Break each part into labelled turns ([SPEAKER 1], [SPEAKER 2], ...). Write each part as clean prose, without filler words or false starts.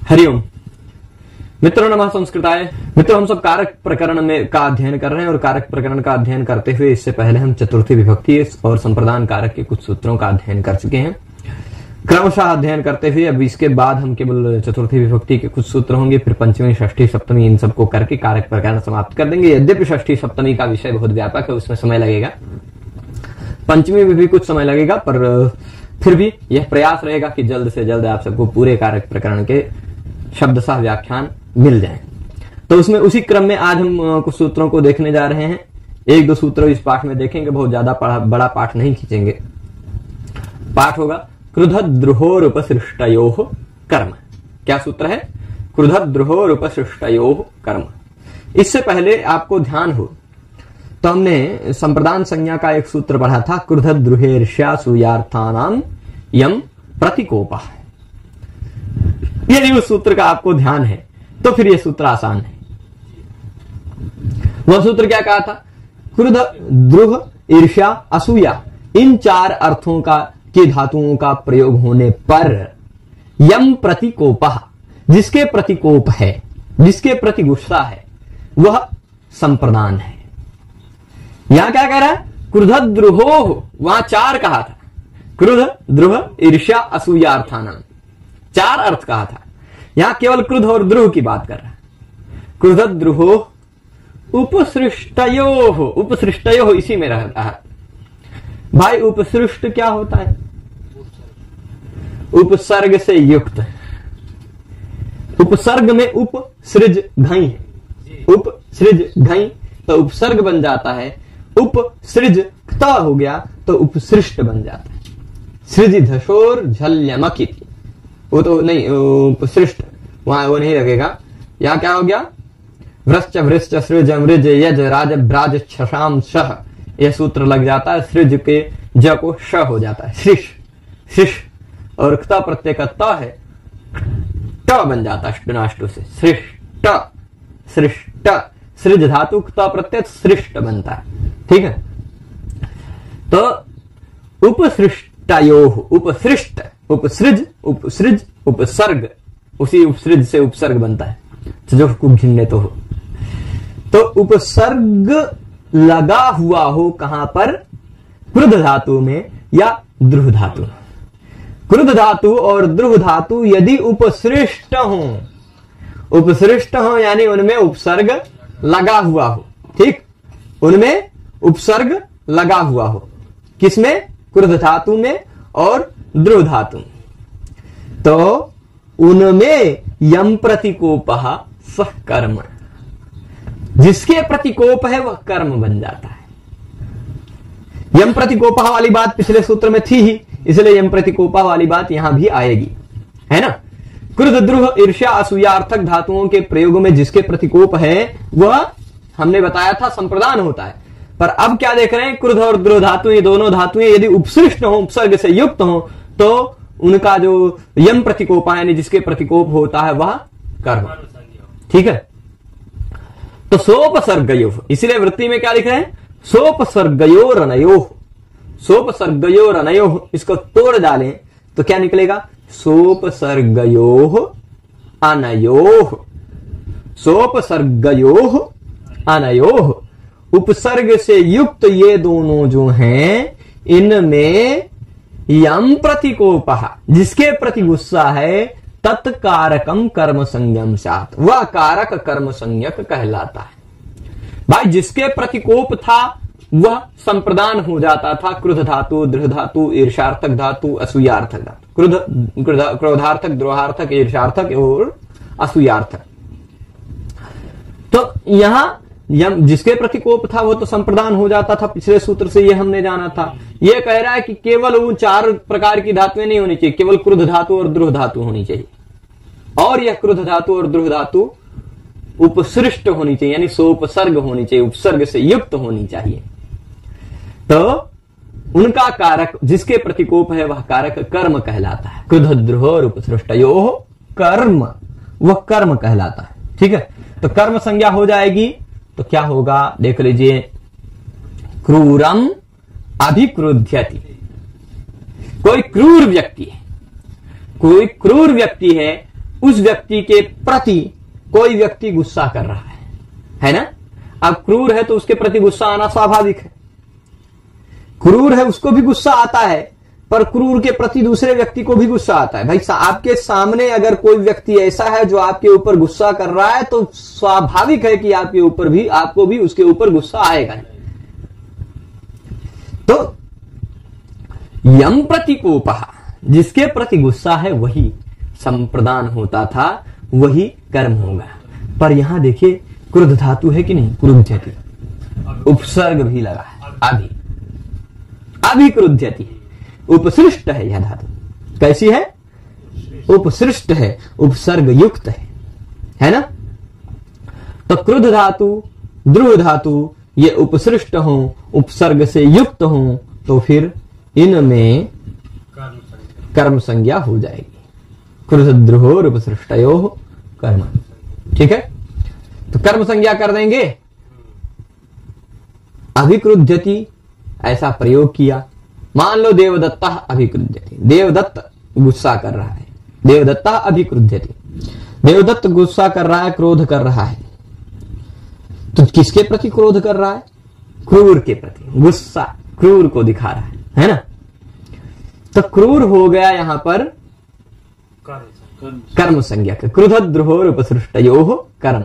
[SPEAKER 1] हरिओम मित्रों, नमः संस्कृताय। मित्रों, हम सब कारक प्रकरण में का अध्ययन कर रहे हैं और कारक प्रकरण का अध्ययन करते हुए इससे पहले हम चतुर्थी विभक्ति और संप्रदान कारक के कुछ सूत्रों का अध्ययन कर चुके हैं। क्रमशः अध्ययन करते हुए अब इसके बाद हम केवल चतुर्थी विभक्ति के कुछ सूत्र होंगे, फिर पंचमी, षष्ठी, सप्तमी इन सबको करके कारक प्रकरण समाप्त कर देंगे। यद्यपि षष्ठी सप्तमी का विषय बहुत व्यापक है, उसमें समय लगेगा, पंचमी में भी कुछ समय लगेगा, पर फिर भी यह प्रयास रहेगा कि जल्द से जल्द आप सबको पूरे कारक प्रकरण के शब्दशः व्याख्यान मिल जाए। तो उसमें उसी क्रम में आज हम कुछ सूत्रों को देखने जा रहे हैं। एक दो सूत्र इस पाठ में देखेंगे, बहुत ज्यादा बड़ा पाठ नहीं खींचेंगे। पाठ होगा क्रुधद्रुहोरुपसृष्टयोः कर्म। क्या सूत्र है? क्रुधद्रुहोरुपसृष्टयोः कर्म। इससे पहले आपको ध्यान हो तो हमने संप्रदान संज्ञा का एक सूत्र पढ़ा था, क्रुधद्रुहेर्ष्यासूयार्थानाम यम प्रतिकोपः। यदि उस सूत्र का आपको ध्यान है तो फिर यह सूत्र आसान है। वह सूत्र क्या कहा था? क्रुध, द्रुह, ईर्ष्या, असूया इन चार अर्थों का के धातुओं का प्रयोग होने पर यम प्रतिकोपः, जिसके प्रतिकोप है, जिसके प्रति गुस्सा है, वह संप्रदान है। यहां क्या कह रहा है? क्रुधद्रुहो, वहां चार कहा था, क्रुध, द्रुह, ईर्ष्या, असूया अर्थानाम, चार अर्थ कहा था। यहां केवल क्रुध और द्रुह की बात कर रहा है। क्रुधद्रुहो उपसृष्टयोः, उपसृष्टयोः इसी में रहता है भाई। उपसृष्ट क्या होता है? उपसर्ग से युक्त। उपसर्ग में उपसृज घई है, उपसृज घई तो उपसर्ग बन जाता है। उपसृज क्ता हो गया तो उपसृष्ट बन जाता है। सृज धशोर झल्यमकी, वो तो नहीं, उपसृष्ट वहां वो नहीं लगेगा। यहां क्या हो गया? वृश्च वृश्च सृज मृज यज राज ब्राज छशाम शह, यह सूत्र लग जाता है। सृज के ज को श हो जाता है, सृष, सृष, और क्ता प्रत्यय का त है, ट बन जाता है अष्टनाष्टु से, सृष्ट, सृष्ट। सृज धातु क्ता प्रत्यय सृष्ट बनता है। ठीक है, तो उपसृष्टयोः, उपसृष्ट, उपसृज, उपसृज, उपसर्ग, उसी उपसृज से उपसर्ग बनता है, जो खूब भिन्न तो हो। तो उपसर्ग लगा हुआ हो कहां पर? क्रुध धातु में या द्रुह धातु। क्रुध धातु और द्रुह धातु यदि उपसृष्ट हो, उपसृष्ट हो यानी उनमें उपसर्ग लगा हुआ हो। ठीक, उनमें उपसर्ग लगा हुआ हो। किसमें? क्रुध धातु में और द्रुह धातु में। तो उनमें यम प्रतिकोपः सह कर्म, जिसके प्रतिकोप है वह कर्म बन जाता है। यम प्रतिकोपः वाली बात पिछले सूत्र में थी ही, इसलिए यम प्रतिकोपः वाली बात यहां भी आएगी, है ना। क्रुध, द्रुह, ईर्ष्या, असूयार्थक धातुओं के प्रयोग में जिसके प्रतिकोप है वह हमने बताया था संप्रदान होता है। पर अब क्या देख रहे हैं? क्रुध और द्रुह धातु, ये दोनों धातुएं यदि उपसृष्ट हो, उपसर्ग से युक्त हो, तो उनका जो यम प्रतिकोप यानी जिसके प्रतिकोप होता है वह कर्म। ठीक है, तो सोपसर्गयोः, इसलिए वृत्ति में क्या लिख रहे हैं? सोपसर्गयोरनयोः, सोपसर्गयोरनयोः, इसको तोड़ डालें तो क्या निकलेगा? सोपसर्गयोः अनयोः, सोपसर्गयोः अनयोः। उपसर्ग से युक्त ये दोनों जो हैं, इनमें यम प्रतिकोपः, जिसके प्रति गुस्सा है, तत्कारकम कर्म संज्ञम स्यात्, वह कारक कर्म संज्ञक कहलाता है। भाई जिसके प्रतिकोप था वह संप्रदान हो जाता था। क्रुध धातु, द्रुह धातु, ईर्ष्यार्थक धातु, असूयार्थक धातु, क्रोधार्थक, द्रोहार्थक, ईर्ष्यार्थक और असूयार्थक। तो यहां यम जिसके प्रतिकोप था वो तो संप्रदान हो जाता था, पिछले सूत्र से ये हमने जाना था। ये कह रहा है कि केवल उन चार प्रकार की धातुएं नहीं होनी चाहिए, केवल क्रुध धातु और द्रुह धातु होनी चाहिए। और यह क्रुध धातु और द्रुह धातु उपसृष्ट होनी चाहिए, यानी सोपसर्ग होनी चाहिए, उपसर्ग से युक्त होनी चाहिए। तो उनका कारक जिसके प्रतिकोप है वह कारक कर्म कहलाता है। क्रुध, द्रुह और उपसृष्टयोः कर्म, वह कर्म कहलाता है। ठीक है, तो कर्म संज्ञा हो जाएगी तो क्या होगा? देख लीजिए, क्रूरम अभिक्रुध्यति, कोई क्रूर व्यक्ति है, कोई क्रूर व्यक्ति है, उस व्यक्ति के प्रति कोई व्यक्ति गुस्सा कर रहा है ना। अब क्रूर है तो उसके प्रति गुस्सा आना स्वाभाविक है। क्रूर है उसको भी गुस्सा आता है, पर क्रूर के प्रति दूसरे व्यक्ति को भी गुस्सा आता है। भाई आपके सामने अगर कोई व्यक्ति ऐसा है जो आपके ऊपर गुस्सा कर रहा है तो स्वाभाविक है कि आपको भी उसके ऊपर गुस्सा आएगा। तो यम प्रतिकोपः, जिसके प्रति गुस्सा है वही संप्रदान होता था, वही कर्म होगा। पर यहां देखिए क्रुद्ध धातु है कि नहीं, क्रुध्यति, उपसर्ग भी लगा है, अभिक्रुध्यति, उपसृष्ट है यह धातु। कैसी है? उपसृष्ट है, उपसर्ग युक्त है ना। तो क्रुद्ध धातु, ध्रुव धातु ये उपसृष्ट हो, उपसर्ग से युक्त हो, तो फिर इनमें कर्म संज्ञा हो जाएगी। क्रुद्ध ध्रुवोर उपसृष्टयो कर्म, ठीक है। तो कर्म संज्ञा कर देंगे। अभिक्रुध्यति ऐसा प्रयोग किया। मान लो देवदत्ता अभिक्रुध्यति, देवदत्त गुस्सा कर रहा है, देवदत्ता अभिक्रुध्यति, देवदत्त गुस्सा कर रहा है, क्रोध कर रहा है। तो किसके प्रति क्रोध कर रहा है? क्रूर के प्रति। गुस्सा क्रूर को दिखा रहा है ना। तो क्रूर हो गया यहां पर कर्म संज्ञा। क्रुद्ध ध्रुवोर उपसृष्टयोः कर्म।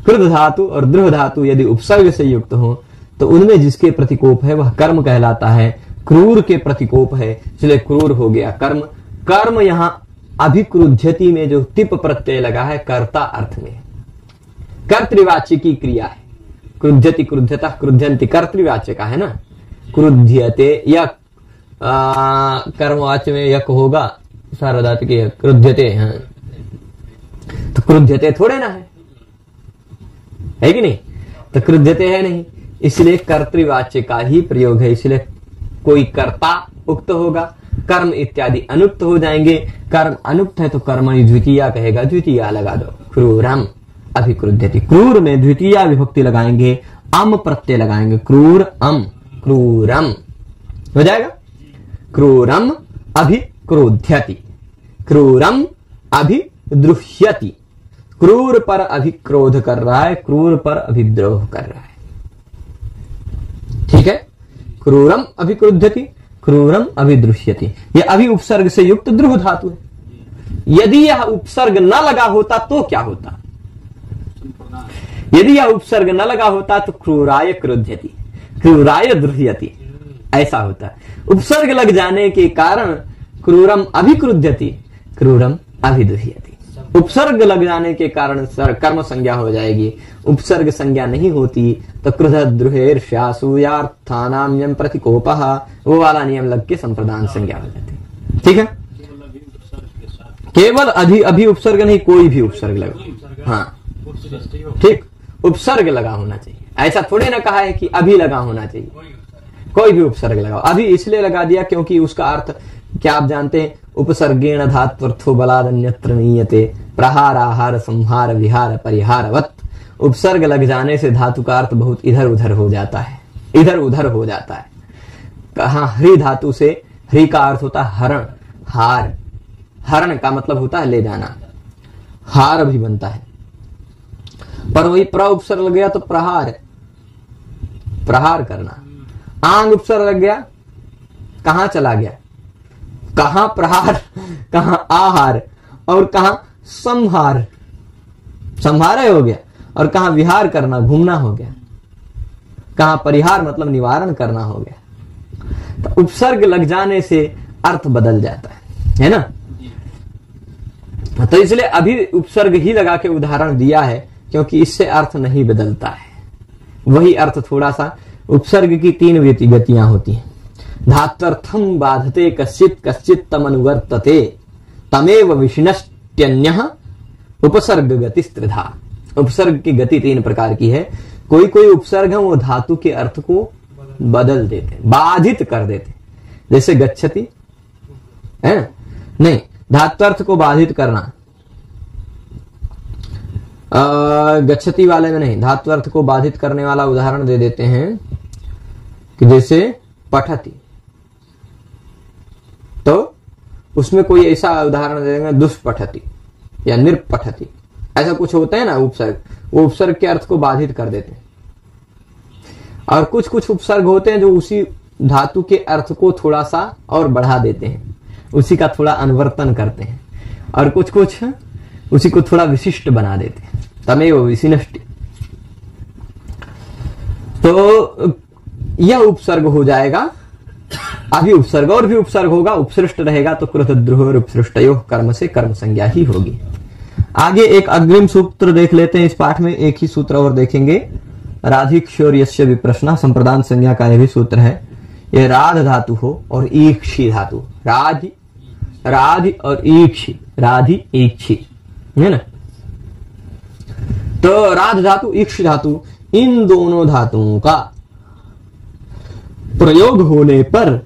[SPEAKER 1] क्रुद्ध धातु और ध्रुव धातु यदि उपसर्ग से युक्त हो तो उनमें जिसके प्रतिकोप है वह कर्म कहलाता है। क्रूर के प्रतिकोप है, इसलिए क्रूर हो गया कर्म। कर्म यहां अभिक्रुध्यति में जो तिप प्रत्यय लगा है कर्ता अर्थ में, कर्तृवाच्य की क्रिया है। क्रुध्यति, क्रुध्यता, क्रुध्यन्ति कर्तृवाच्य का है ना। क्रुध्यते या कर्मवाच्य में यक होगा, सार्वधातुक के क्रुध्यते हैं, तो क्रुध्यते थोड़े ना है कि नहीं। तो क्रुध्यते है नहीं, इसलिए कर्तृवाच्य का ही प्रयोग है। इसलिए कोई कर्ता उक्त होगा, कर्म इत्यादि अनुक्त हो जाएंगे। कर्म अनुक्त है तो कर्मणि द्वितीया कहेगा, द्वितीया लगा दो। क्रूरम अभिक्रुध्यति, क्रूर में द्वितीया विभक्ति लगाएंगे, अम प्रत्यय लगाएंगे, क्रूर अम, क्रूरम हो जाएगा। क्रूरम अभिक्रोध्यति, क्रूरम अभिद्रुह्यति, क्रूर पर अभिक्रोध कर रहा है, क्रूर पर अभिद्रोह कर रहा है, ठीक है। क्रूरम अभिक्रुध्यति, क्रूरम अभिद्रुह्यति, यह अभि उपसर्ग से युक्त ध्रुव धातु है। यदि यह उपसर्ग न लगा होता तो क्या होता? यदि यह उपसर्ग न लगा होता तो क्रूराय क्रुध्यति, क्रूराय द्रुह्यति ऐसा होता। उपसर्ग लग जाने के कारण क्रूरम अभिक्रुध्यति, क्रूरम अभिद्रुह्यति। उपसर्ग लग जाने के कारण कर्म संज्ञा हो जाएगी। उपसर्ग संज्ञा नहीं होती तो क्रुद्ध ध्रुहेर्ष्यासूयार्थानाम यम प्रतिकोपः, वो वाला नियम लग के संप्रदान संज्ञा हो जाती। ठीक है, केवल अभी उपसर्ग नहीं, कोई भी उपसर्ग लगा। हाँ ठीक, उपसर्ग लगा होना चाहिए। ऐसा थोड़े ना कहा है कि अभी लगा होना चाहिए, कोई भी उपसर्ग लगाओ। अभी इसलिए लगा दिया क्योंकि उसका अर्थ क्या आप जानते हैं? उपसर्गेण धात्वर्थो बलादन्यत्र नीयते, प्रहार आहार संहार विहार परिहारवत। उपसर्ग लग जाने से धातु का अर्थ बहुत इधर उधर हो जाता है, इधर उधर हो जाता है। कहा हरि धातु से, हरि का अर्थ होता है हरण, हार। हरण का मतलब होता है ले जाना, हार भी बनता है। पर वही प्र उपसर्ग लग गया तो प्रहार, प्रहार करना। आंग उपसर्ग लग गया, कहां चला गया? कहां प्रहार, कहां आहार, और कहां संहार, संहार हो गया, और कहां विहार करना, घूमना हो गया। कहां परिहार मतलब निवारण करना हो गया। तो उपसर्ग लग जाने से अर्थ बदल जाता है ना। तो इसलिए अभी उपसर्ग ही लगा के उदाहरण दिया है, क्योंकि इससे अर्थ नहीं बदलता है। वही अर्थ थोड़ा सा, उपसर्ग की तीन गतियां होती हैं। धात्वर्थम बाधते कश्चित कश्चित तमनुवर्तते, तमेव विष्णष्ट्यन्यः उपसर्ग गतिस्त्रिधा। उपसर्ग की गति तीन प्रकार की है। कोई कोई उपसर्ग है वो धातु के अर्थ को बदल देते, बाधित कर देते। जैसे गच्छति है ना, नहीं, धात्वर्थ को बाधित करना गच्छति वाले में नहीं, धात्वर्थ को बाधित करने वाला उदाहरण दे देते हैं कि जैसे पठति, तो उसमें कोई ऐसा उदाहरण दे देंगे दुष्पठति, या निर्पठति, ऐसा कुछ होते हैं ना उपसर्ग, वो उपसर्ग के अर्थ को बाधित कर देते हैं। और कुछ कुछ उपसर्ग होते हैं जो उसी धातु के अर्थ को थोड़ा सा और बढ़ा देते हैं, उसी का थोड़ा अनुवर्तन करते हैं, और कुछ कुछ उसी को थोड़ा विशिष्ट बना देते हैं। तमेव विशिष्टि। तो यह उपसर्ग हो जाएगा, अभी उपसर्ग और भी उपसर्ग होगा, उपसृष्ट रहेगा तो कृतद्रुह उपसृष्टयो कर्म से कर्म संज्ञा ही होगी। आगे एक अग्रिम सूत्र देख लेते हैं इस पाठ में, एक ही सूत्र और देखेंगे। राधिक्षोर यस्य विप्रश्न, संप्रदान संज्ञा का यह भी सूत्र है। ये राध धातु हो और ईक्षी धातु, राधि राधि और ईक्षी, राधि ईक्षी है ना। तो राध धातु ईक्षी धातु, इन दोनों धातुओं का प्रयोग होने पर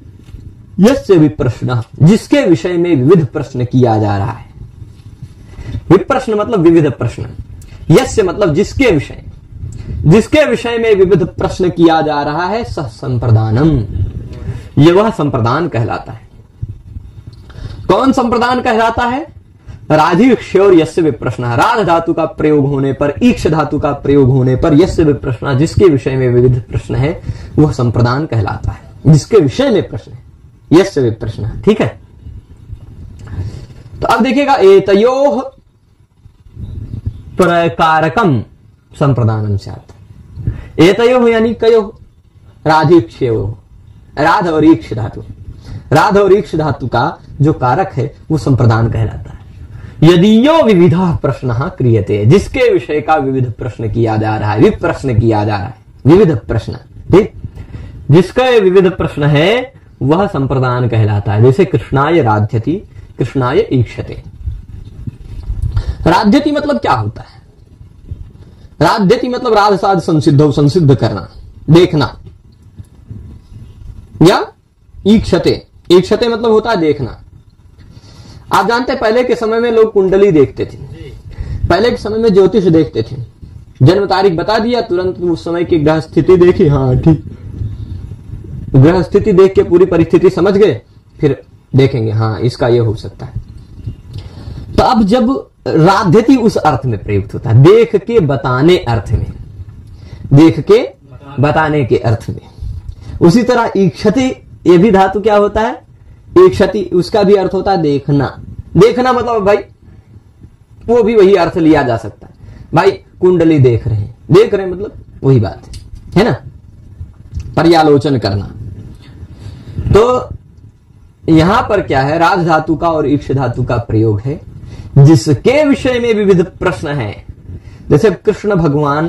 [SPEAKER 1] यस्य विप्रश्न, जिसके विषय में विविध प्रश्न किया जा रहा है। विप्रश्न मतलब विविध प्रश्न, यस्य मतलब जिसके विषय, जिसके विषय में विविध प्रश्न किया जा रहा है, सह संप्रदानम, ये वह संप्रदान कहलाता है। कौन संप्रदान कहलाता है? राधिक्षोर यस्य विप्रश्न, राध धातु का प्रयोग होने पर, ईक्ष धातु का प्रयोग होने पर, यस्य विप्रश्न, जिसके विषय में विविध प्रश्न है, वह संप्रदान कहलाता है। जिसके विषय में प्रश्न है, यस्य विप्रश्न, ठीक है। तो अब देखिएगा, एतयोः प्रकारकम संप्रदानम स्यात्। एतयोः यानी कयोः, राधिक्षयोः, राध और ईक्ष धातु, राध और ईक्ष धातु का जो कारक है वो संप्रदान कहलाता है। यदि यो विविधा प्रश्न क्रियते, जिसके विषय का विविध प्रश्न किया जा रहा है, विप्रश्न किया जा रहा है, विविध प्रश्न, ठीक, जिसका विविध प्रश्न है वह संप्रदान कहलाता है। जैसे कृष्णाय राध्यति, कृष्णाय ईक्षते। राध्यति मतलब क्या होता है? राध्यति मतलब राध साध संसिद्ध, संसिद्ध करना, देखना, या ईक्षते, ईक्षते मतलब होता है देखना। आप जानते हैं पहले के समय में लोग कुंडली देखते थे, पहले के समय में ज्योतिष देखते थे, जन्म तारीख बता दिया, तुरंत उस समय की ग्रह स्थिति देखी, हाँ ठीक, ग्रह स्थिति देख के पूरी परिस्थिति समझ गए, फिर देखेंगे हाँ इसका यह हो सकता है। तो अब जब राध्यति उस अर्थ में प्रयुक्त होता है, देख के बताने अर्थ में, देख के बताने के अर्थ में। उसी तरह ईक्षति, ये भी धातु क्या होता है? ईक्षति, उसका भी अर्थ होता है देखना। देखना मतलब भाई वो भी वही अर्थ लिया जा सकता है, भाई कुंडली देख रहे हैं, देख रहे हैं मतलब वही बात है ना, पर्यालोचन करना। तो यहां पर क्या है, राध धातु का और ईक्ष धातु का प्रयोग है, जिसके विषय में विविध प्रश्न है। जैसे कृष्ण भगवान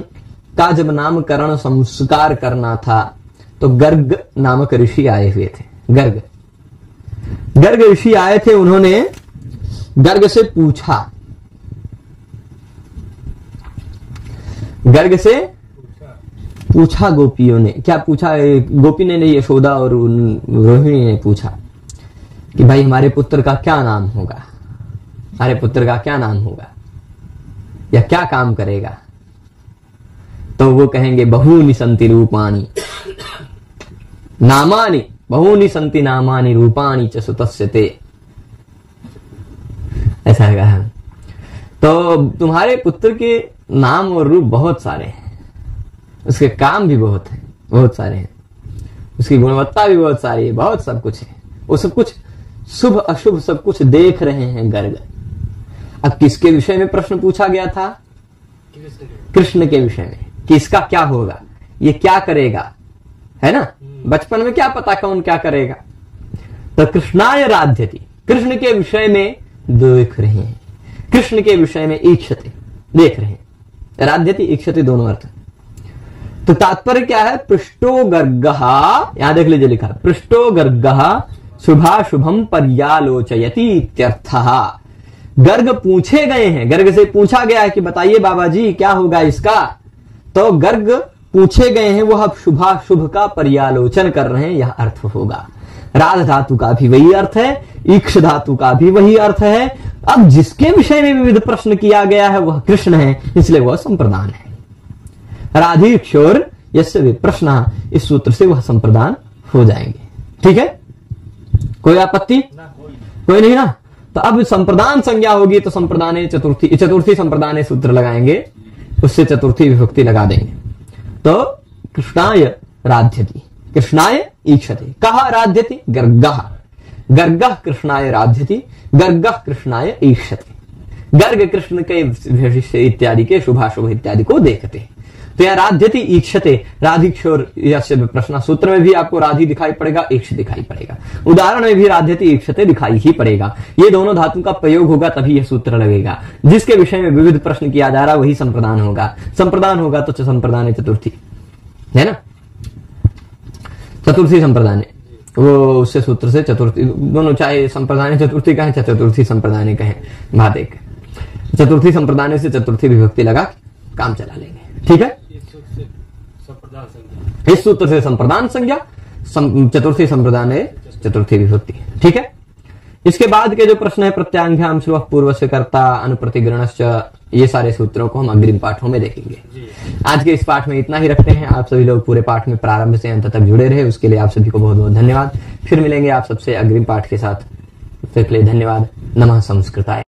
[SPEAKER 1] का जब नामकरण संस्कार करना था तो गर्ग नामक ऋषि आए हुए थे। गर्ग ऋषि आए थे, उन्होंने गर्ग से पूछा, गर्ग से पूछा गोपियों ने, क्या पूछा? गोपी ने नहीं, यशोदा और रोहिणी ने पूछा कि भाई हमारे पुत्र का क्या नाम होगा, हमारे पुत्र का क्या नाम होगा या क्या काम करेगा? तो वो कहेंगे बहुनी संति रूपाणी नामानि, बहुनी संति नामानि रूपाणी च सुतस्य ते, ऐसा कहा। तो तुम्हारे पुत्र के नाम और रूप बहुत सारे हैं, उसके काम भी बहुत हैं, बहुत सारे हैं, उसकी गुणवत्ता भी बहुत सारी है, बहुत सब कुछ है, वो सब कुछ शुभ अशुभ सब कुछ देख रहे हैं गर्ग। अब किसके विषय में प्रश्न पूछा गया था? कृष्ण के विषय में, कि इसका क्या होगा, ये क्या करेगा, है ना। बचपन में क्या पता कौन क्या करेगा। तो कृष्णाय राध्यति, कृष्ण के विषय में देख रहे हैं, कृष्ण के विषय में ईक्षते, देख रहे हैं। राध्यति ईक्षते दोनों अर्थ। तो तात्पर्य क्या है? पृष्ठो गर्गः, यहां देख लीजिए लिखा, पृष्ठो गर्गः शुभाशुभम पर्यालोचयति इत्यर्थः। गर्ग पूछे गए हैं, गर्ग से पूछा गया है कि बताइए बाबा जी क्या होगा इसका। तो गर्ग पूछे गए हैं, वह अब शुभाशुभ का पर्यालोचन कर रहे हैं, यह अर्थ होगा। राध धातु का भी वही अर्थ है, ईक्ष धातु का भी वही अर्थ है। अब जिसके विषय में विविध प्रश्न किया गया है वह कृष्ण है, इसलिए वह संप्रदान है। राधिक्षोर यस्य विप्रश्न, इस सूत्र से वह संप्रदान हो जाएंगे। ठीक है, कोई आपत्ति? कोई नहीं ना। तो अब संप्रदान संज्ञा होगी तो संप्रदाने चतुर्थी संप्रदाने सूत्र लगाएंगे, उससे चतुर्थी विभक्ति लगा देंगे। तो कृष्णाय राध्यति, कृष्णाय ईक्षते। कहा राध्यति? गर्गः, गर्गः कृष्णाय राध्यति, गर्गः कृष्णाय ईक्षते। गर्ग कृष्ण के भविष्य इत्यादि के शुभाशुभ इत्यादि को देखते हैं। तो यह राध्यति ईक्षते, राधिक्षोर प्रश्न सूत्र में भी आपको राधि दिखाई पड़ेगा, ईक्ष दिखाई पड़ेगा, उदाहरण में भी राध्यति ईक्षते दिखाई ही पड़ेगा। ये दोनों धातु का प्रयोग होगा तभी यह सूत्र लगेगा। जिसके विषय में विविध प्रश्न किया जा रहा वही संप्रदान होगा। संप्रदान होगा तो संप्रदान चतुर्थी है ना, चतुर्थी संप्रदान वो उससे सूत्र से चतुर्थी, दोनों चाहे संप्रदान चतुर्थी कहें चाहे चतुर्थी संप्रदान कहें, बात एक। चतुर्थी संप्रदान से चतुर्थी विभक्ति लगा काम चला लेंगे। ठीक है, इस सूत्र से संप्रदान संज्ञा, चतुर्थी संप्रदान चतुर्थी विभक्ति। ठीक है, इसके बाद के जो प्रश्न है प्रत्यांभ्याम श्लोक पूर्व से कर्ता अनुप्रतिग्रहणश्च, ये सारे सूत्रों को हम अग्रिम पाठों में देखेंगे। आज के इस पाठ में इतना ही रखते हैं। आप सभी लोग पूरे पाठ में प्रारंभ से अंत तक जुड़े रहे, उसके लिए आप सभी को बहुत बहुत धन्यवाद। फिर मिलेंगे आप सबसे अग्रिम पाठ के साथ, उसके लिए धन्यवाद। नमः संस्कृताय।